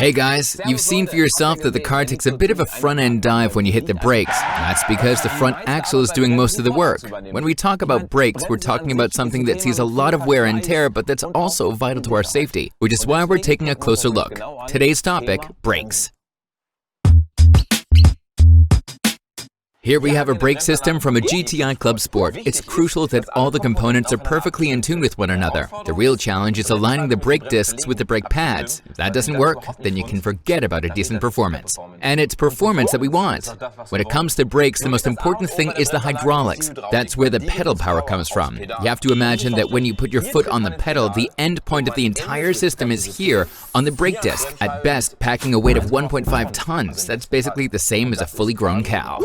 Hey guys, you've seen for yourself that the car takes a bit of a front-end dive when you hit the brakes. That's because the front axle is doing most of the work. When we talk about brakes, we're talking about something that sees a lot of wear and tear, but that's also vital to our safety, which is why we're taking a closer look. Today's topic, brakes. Here we have a brake system from a GTI Club Sport. It's crucial that all the components are perfectly in tune with one another. The real challenge is aligning the brake discs with the brake pads. If that doesn't work, then you can forget about a decent performance. And it's performance that we want. When it comes to brakes, the most important thing is the hydraulics. That's where the pedal power comes from. You have to imagine that when you put your foot on the pedal, the end point of the entire system is here on the brake disc, at best packing a weight of 1.5 tons. That's basically the same as a fully grown cow.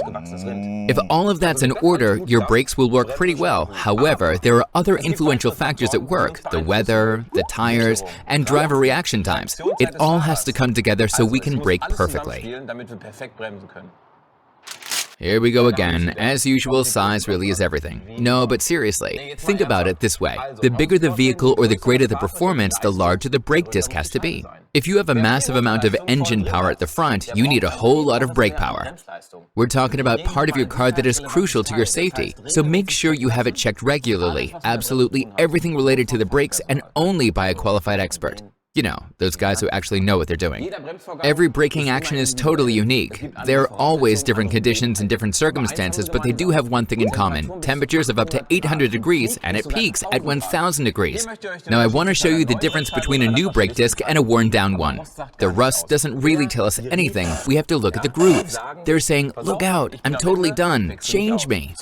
If all of that's in order, your brakes will work pretty well. However, there are other influential factors at work: the weather, the tires, and driver reaction times. It all has to come together so we can brake perfectly. Here we go again. As usual, size really is everything. No, but seriously, think about it this way. The bigger the vehicle or the greater the performance, the larger the brake disc has to be. If you have a massive amount of engine power at the front, you need a whole lot of brake power. We're talking about part of your car that is crucial to your safety, so make sure you have it checked regularly. Absolutely everything related to the brakes, and only by a qualified expert. You know, those guys who actually know what they're doing. Every braking action is totally unique. There are always different conditions and different circumstances, but they do have one thing in common: temperatures of up to 800 degrees, and it peaks at 1000 degrees. Now I want to show you the difference between a new brake disc and a worn-down one. The rust doesn't really tell us anything. We have to look at the grooves. They're saying, "Look out, I'm totally done, change me."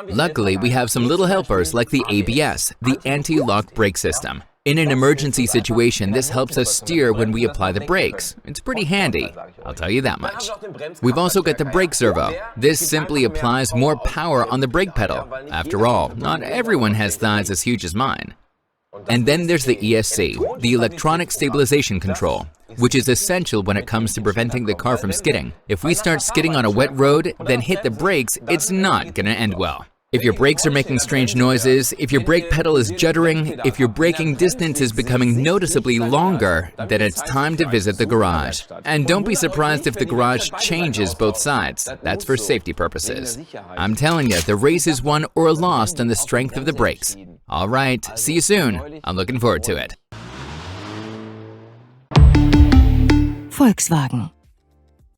Luckily, we have some little helpers like the ABS, the anti-lock brake system. In an emergency situation, this helps us steer when we apply the brakes. It's pretty handy, I'll tell you that much. We've also got the brake servo. This simply applies more power on the brake pedal. After all, not everyone has thighs as huge as mine. And then there's the ESC, the electronic stabilization control, which is essential when it comes to preventing the car from skidding. If we start skidding on a wet road, then hit the brakes, it's not gonna end well. If your brakes are making strange noises, if your brake pedal is juddering, if your braking distance is becoming noticeably longer, then it's time to visit the garage. And don't be surprised if the garage changes both sides. That's for safety purposes. I'm telling you, the race is won or lost on the strength of the brakes. All right, see you soon. I'm looking forward to it. Volkswagen.